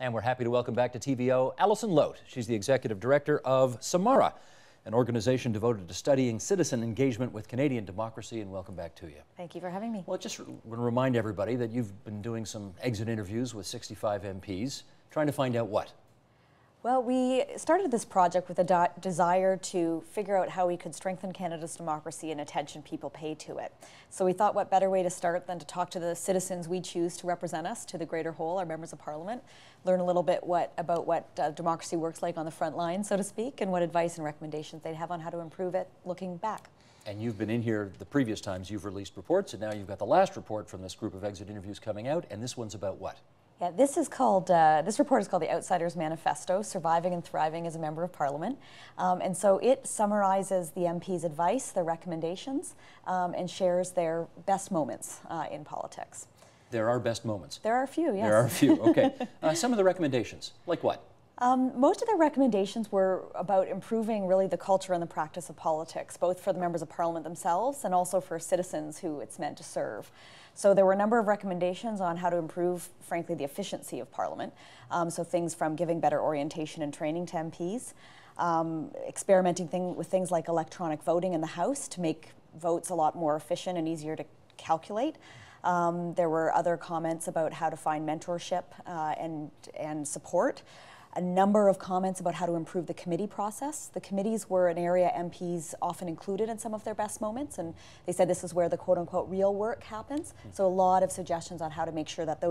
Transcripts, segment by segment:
And we're happy to welcome back to TVO Alison Loat. She's the executive director of Samara, an organization devoted to studying citizen engagement with Canadian democracy, and welcome back to you. Thank you for having me. Well, just want to remind everybody that you've been doing some exit interviews with 65 MPs, trying to find out what? Well, we started this project with a desire to figure out how we could strengthen Canada's democracy and attention people pay to it. So we thought what better way to start than to talk to the citizens we choose to represent us, to the greater whole, our members of Parliament, learn a little bit about what democracy works like on the front line, so to speak, and what advice and recommendations they'd have on how to improve it looking back. And you've been in here the previous times you've released reports, and now you've got the last report from this group of exit interviews coming out, and this one's about what? Yeah, this report is called The Outsider's Manifesto, Surviving and Thriving as a Member of Parliament. And so it summarizes the MPs' advice, their recommendations, and shares their best moments in politics. There are best moments. There are a few, yes. There are a few, okay. Some of the recommendations, like what? Most of their recommendations were about improving really the culture and the practice of politics, both for the members of Parliament themselves and also for citizens who it's meant to serve. So there were a number of recommendations on how to improve, frankly, the efficiency of Parliament. So things from giving better orientation and training to MPs, experimenting with things like electronic voting in the House to make votes a lot more efficient and easier to calculate. There were other comments about how to find mentorship and support. A number of comments about how to improve the committee process. The committees were an area MPs often included in some of their best moments, and they said this is where the quote-unquote real work happens. So a lot of suggestions on how to make sure that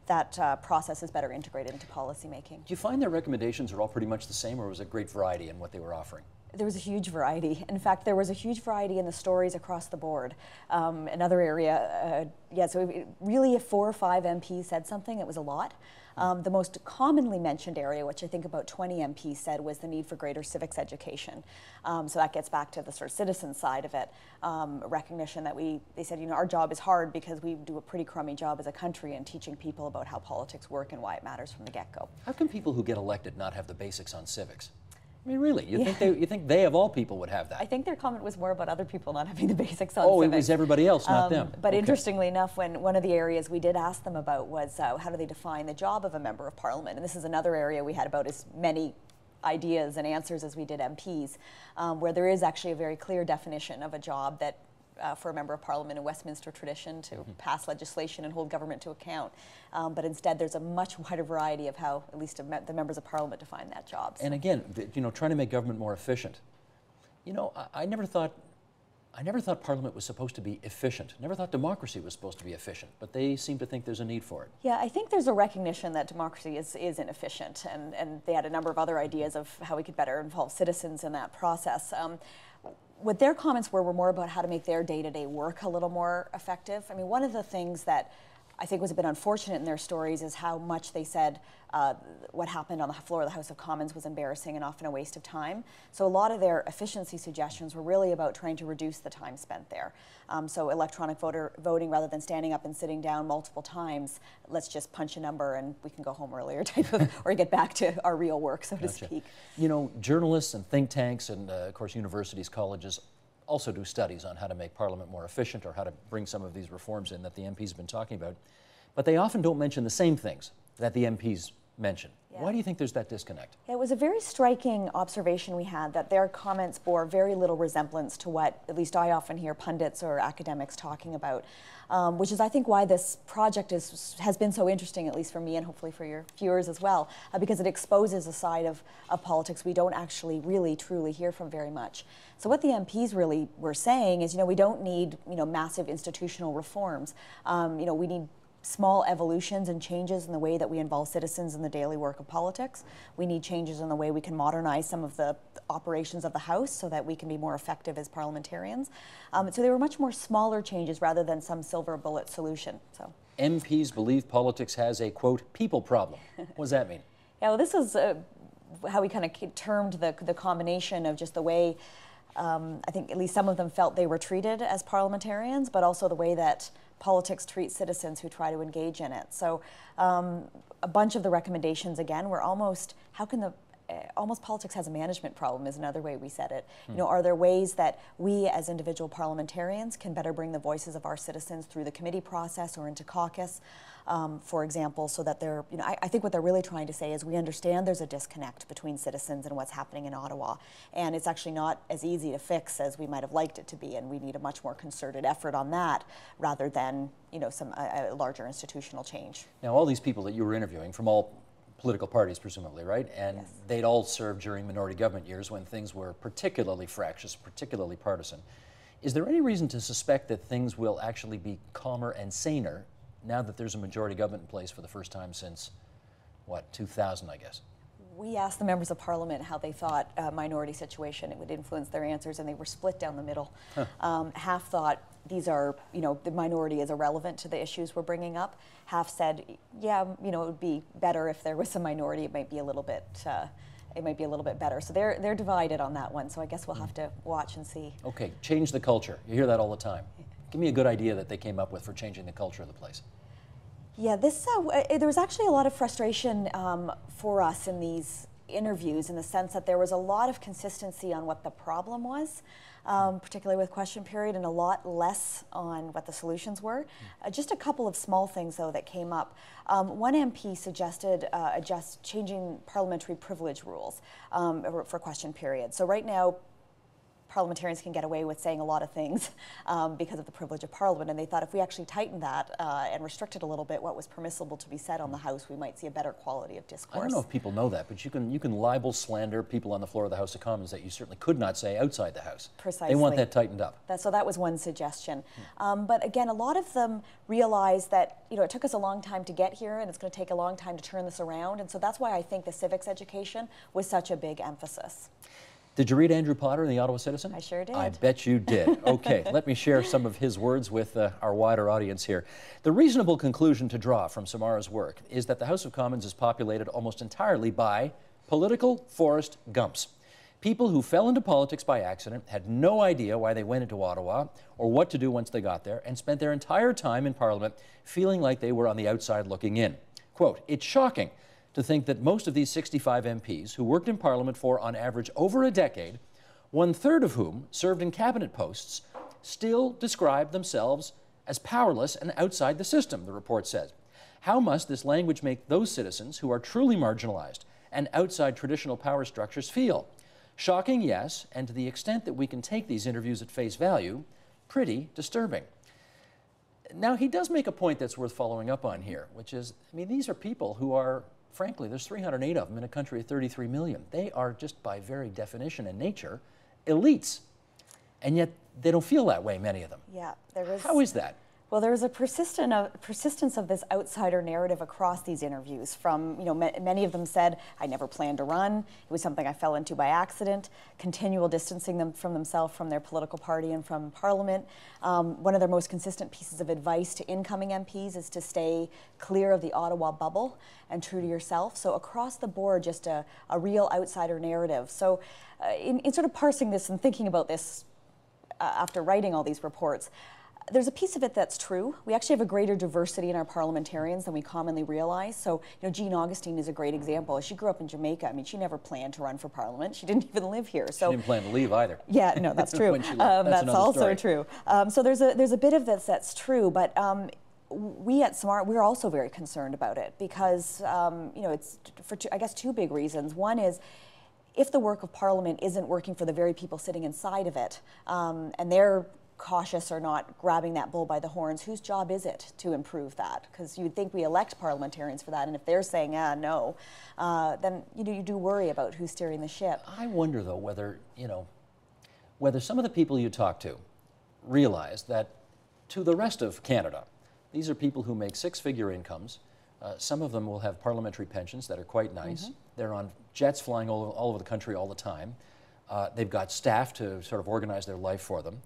that process is better integrated into policy making. Do you find their recommendations are all pretty much the same, or was it great variety in what they were offering? There was a huge variety. In fact, there was a huge variety in the stories across the board. Another area, so really if 4 or 5 MPs said something, it was a lot. The most commonly mentioned area, which I think about 20 MPs said, was the need for greater civics education. So that gets back to the sort of citizen side of it. Recognition that they said, our job is hard because we do a pretty crummy job as a country in teaching people about how politics work and why it matters from the get-go. How can people who get elected not have the basics on civics? I mean, really, you think they of all people would have that? I think their comment was more about other people not having the basics on civics. It was everybody else, not them. But okay. Interestingly enough, one of the areas we did ask them about was how do they define the job of a member of Parliament? And this is another area we had about as many ideas and answers as we did MPs, where there is actually a very clear definition of a job that for a member of Parliament in Westminster tradition to pass legislation and hold government to account. But instead, there's a much wider variety of how, at least the members of Parliament define that job. So. And again, trying to make government more efficient. I never thought Parliament was supposed to be efficient. Never thought democracy was supposed to be efficient, but they seem to think there's a need for it. Yeah, I think there's a recognition that democracy is inefficient, and they had a number of other ideas of how we could better involve citizens in that process. What their comments were more about how to make their day-to-day work a little more effective. I mean, one of the things that I think was a bit unfortunate in their stories is how much they said what happened on the floor of the House of Commons was embarrassing and often a waste of time. So a lot of their efficiency suggestions were really about trying to reduce the time spent there. So electronic voting, rather than standing up and sitting down multiple times, let's just punch a number and we can go home earlier type of, or get back to our real work, so to speak. Journalists and think tanks and, of course, universities, colleges also do studies on how to make Parliament more efficient or how to bring some of these reforms in that the MPs have been talking about. But they often don't mention the same things that the MPs mention. Yeah. Why do you think there's that disconnect? It was a very striking observation we had that their comments bore very little resemblance to what, at least I often hear pundits or academics talking about, which is, I think, why this project has been so interesting, at least for me and hopefully for your viewers as well, because it exposes a side of politics we don't actually really truly hear from very much. So what the MPs really were saying is, we don't need, massive institutional reforms. We need small evolutions and changes in the way that we involve citizens in the daily work of politics. We need changes in the way we can modernize some of the operations of the House so that we can be more effective as parliamentarians. So they were much more smaller changes rather than some silver bullet solution. So MPs believe politics has a, quote, people problem. What does that mean? Yeah, well, this is how we kind of termed the combination of just the way I think at least some of them felt they were treated as parliamentarians, but also the way that politics treats citizens who try to engage in it. So a bunch of the recommendations, again, were almost, how can the almost politics has a management problem is another way we said it. You know, are there ways that we as individual parliamentarians can better bring the voices of our citizens through the committee process or into caucus, for example, so that they're, you know, I think what they're really trying to say is we understand there's a disconnect between citizens and what's happening in Ottawa, and it's actually not as easy to fix as we might have liked it to be, and we need a much more concerted effort on that rather than, you know, a larger institutional change. Now, all these people that you were interviewing from all political parties, presumably, right? And yes. They'd all served during minority government years when things were particularly fractious, particularly partisan. Is there any reason to suspect that things will actually be calmer and saner now that there's a majority government in place for the first time since, what, 2000, I guess? We asked the members of parliament how they thought a minority situation it would influence their answers, and they were split down the middle. Huh. Half thought these are, you know, the minority is irrelevant to the issues we're bringing up. Half said, yeah, you know, it would be better if there was a minority. It might be a little bit. It might be a little bit better. So they're divided on that one. So I guess we'll have to watch and see. Okay, change the culture. You hear that all the time. Give me a good idea that they came up with for changing the culture of the place. Yeah, this there was actually a lot of frustration for us in these interviews, in the sense that there was a lot of consistency on what the problem was, particularly with question period, and a lot less on what the solutions were. Just a couple of small things, though, that came up. One MP suggested changing parliamentary privilege rules for question period. So right now, parliamentarians can get away with saying a lot of things because of the privilege of Parliament, and they thought if we actually tightened that and restricted a little bit what was permissible to be said on the House, we might see a better quality of discourse. I don't know if people know that, but you can libel, slander people on the floor of the House of Commons that you certainly could not say outside the House. Precisely. They want that tightened up. So that was one suggestion. But again, a lot of them realized that, you know, it took us a long time to get here, and it's going to take a long time to turn this around, and so that's why I think the civics education was such a big emphasis. Did you read Andrew Potter in the Ottawa Citizen? I sure did. I bet you did. Okay, let me share some of his words with our wider audience here. The reasonable conclusion to draw from Samara's work is that the House of Commons is populated almost entirely by political forest gumps. People who fell into politics by accident, had no idea why they went into Ottawa or what to do once they got there, and spent their entire time in Parliament feeling like they were on the outside looking in. Quote, "It's shocking to think that most of these 65 MPs who worked in Parliament for, on average, over a decade, 1/3 of whom served in cabinet posts, still describe themselves as powerless and outside the system," the report says. How must this language make those citizens who are truly marginalized and outside traditional power structures feel? Shocking, yes, and to the extent that we can take these interviews at face value, pretty disturbing. Now, he does make a point that's worth following up on here, which is, I mean, these are people who are, frankly, there's 308 of them in a country of 33 million. They are just by very definition and nature elites. And yet they don't feel that way, many of them. Yeah, there was. How is that? Well, there was a persistence of this outsider narrative across these interviews. From, you know, many of them said, "I never planned to run. It was something I fell into by accident." Continual distancing them from themselves, from their political party, and from Parliament. One of their most consistent pieces of advice to incoming MPs is to stay clear of the Ottawa bubble and true to yourself. So across the board, just a real outsider narrative. So in sort of parsing this and thinking about this after writing all these reports, there's a piece of it that's true. We actually have a greater diversity in our parliamentarians than we commonly realize. So, you know, Jean Augustine is a great example. She grew up in Jamaica. I mean, she never planned to run for Parliament. She didn't even live here. So she didn't plan to leave either. Yeah, no, that's true. That's also true. So there's a bit of this that's true, but we at Samara, we're also very concerned about it because, you know, it's for I guess two big reasons. One is, if the work of Parliament isn't working for the very people sitting inside of it, and they're cautious or not grabbing that bull by the horns, whose job is it to improve that? Because you'd think we elect parliamentarians for that, and if they're saying, no, then you do worry about who's steering the ship. I wonder, though, whether, you know, whether some of the people you talk to realize that to the rest of Canada, these are people who make six-figure incomes. Some of them will have parliamentary pensions that are quite nice. Mm-hmm. They're on jets flying all over the country all the time. They've got staff to sort of organize their life for them.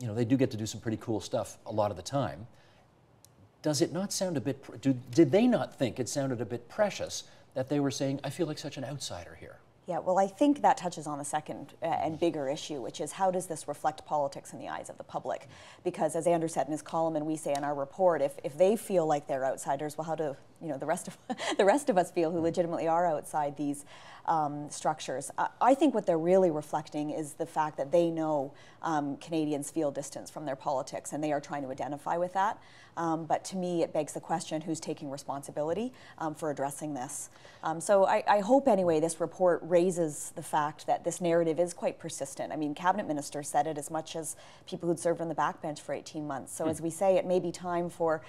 You know, they do get to do some pretty cool stuff a lot of the time. Does it not sound a bit, did they not think it sounded a bit precious that they were saying, "I feel like such an outsider here"? Yeah, well, I think that touches on the second and bigger issue, which is how does this reflect politics in the eyes of the public? Because as Andrew said in his column, and we say in our report, if they feel like they're outsiders, well, the rest of the rest of us feel who legitimately are outside these structures. I think what they're really reflecting is the fact that they know Canadians feel distance from their politics, and they are trying to identify with that. But to me, it begs the question, who's taking responsibility for addressing this? So I hope, anyway, this report raises the fact that this narrative is quite persistent. I mean, cabinet ministers said it as much as people who'd served on the backbench for 18 months. So as we say, it may be time for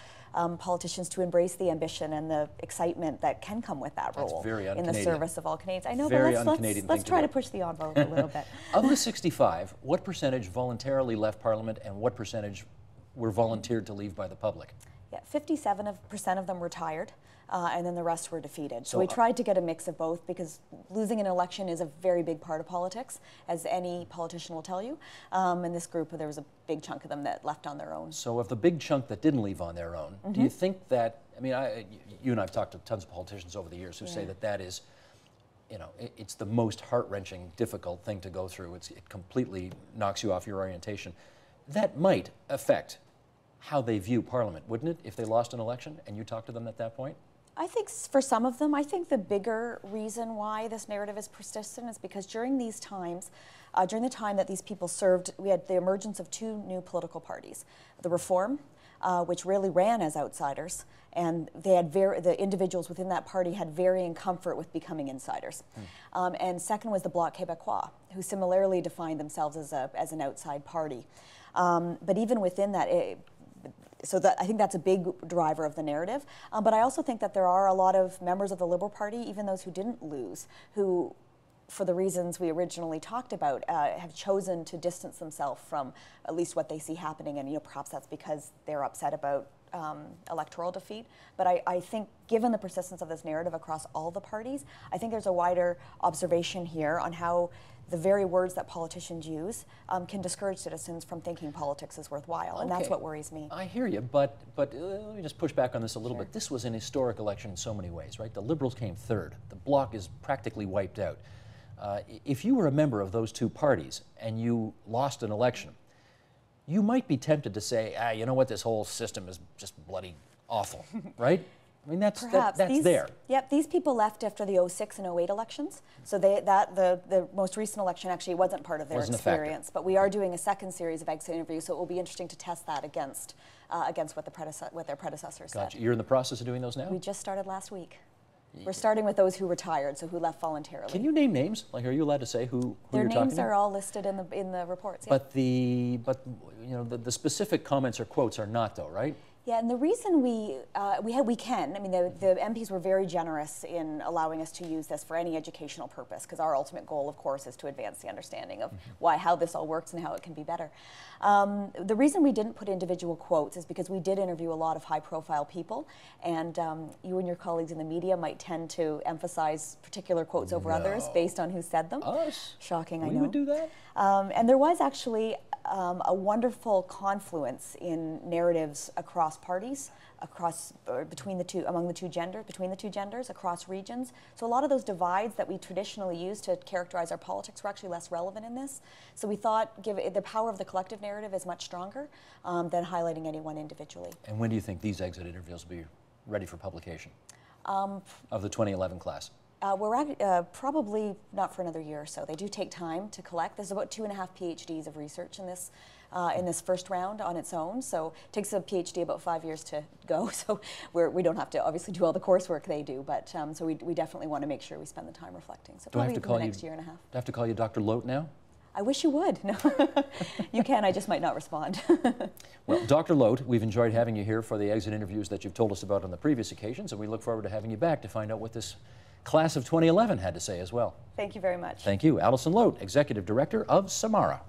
politicians to embrace the ambition and the excitement that can come with that role in the service of all Canadians. I know, very but let's try to push the envelope a little bit. Of the 65, what percentage voluntarily left Parliament, and what percentage were volunteered to leave by the public? Yeah, 57% of them retired, and then the rest were defeated. So we tried to get a mix of both, because losing an election is a very big part of politics, as any politician will tell you. In this group, there was a big chunk of them that left on their own. So of the big chunk that didn't leave on their own, do you think that, I mean, you and I have talked to tons of politicians over the years who say that that is, it's the most heart-wrenching, difficult thing to go through. It completely knocks you off your orientation. That might affect how they view Parliament, wouldn't it, if they lost an election and you talked to them at that point? I think for some of them, I think the bigger reason why this narrative is persistent is because during these times, during the time that these people served, we had the emergence of two new political parties. The Reform, which really ran as outsiders, and they had the individuals within that party had varying comfort with becoming insiders. And second was the Bloc Québécois, who similarly defined themselves as an outside party. But even within that, I think that's a big driver of the narrative. But I also think that there are a lot of members of the Liberal Party, even those who didn't lose, who, for the reasons we originally talked about, have chosen to distance themselves from at least what they see happening. And perhaps that's because they're upset about electoral defeat. But I think, given the persistence of this narrative across all the parties, I think there's a wider observation here on how the very words that politicians use can discourage citizens from thinking politics is worthwhile, and that's what worries me. I hear you, but let me just push back on this a little bit. This was an historic election in so many ways, right? The Liberals came third. The Bloc is practically wiped out. If you were a member of those two parties and you lost an election, you might be tempted to say, you know what, this whole system is just bloody awful, right? I mean, that's there. Yep, these people left after the 06 and 08 elections. So the most recent election actually wasn't part of their experience. But we are doing a second series of exit interviews, so it will be interesting to test that against what their predecessors said. You're in the process of doing those now? We just started last week. We're starting with those who retired, so who left voluntarily. Can you name names? Like, are you allowed to say who their you're talking to? Their names are all listed in the reports. Yeah. But the specific comments or quotes are not, though, right? Yeah, and the reason we can, I mean, the MPs were very generous in allowing us to use this for any educational purpose, because our ultimate goal, of course, is to advance the understanding of how this all works and how it can be better. The reason we didn't put individual quotes is because we did interview a lot of high-profile people, and you and your colleagues in the media might tend to emphasize particular quotes over others based on who said them. Us? Shocking, I know. We would do that? And there was actually a wonderful confluence in narratives across parties, between the two genders, across regions. So a lot of those divides that we traditionally use to characterize our politics were actually less relevant in this. So we thought, the power of the collective narrative is much stronger than highlighting anyone individually. And when do you think these exit interviews will be ready for publication of the 2011 class? We're probably not for another year or so. They do take time to collect. There's about 2.5 PhDs of research in this first round on its own. So it takes a PhD about 5 years to go. So we don't have to obviously do all the coursework they do, but so we definitely want to make sure we spend the time reflecting. So probably in the next year and a half. Do I have to call you Dr. Loat now? I wish you would. No, you can. I just might not respond. Well, Dr. Loat, we've enjoyed having you here for the exit interviews that you've told us about on the previous occasions, and we look forward to having you back to find out what this class of 2011 had to say as well. Thank you very much. Thank you. Alison Loat, Executive Director of Samara.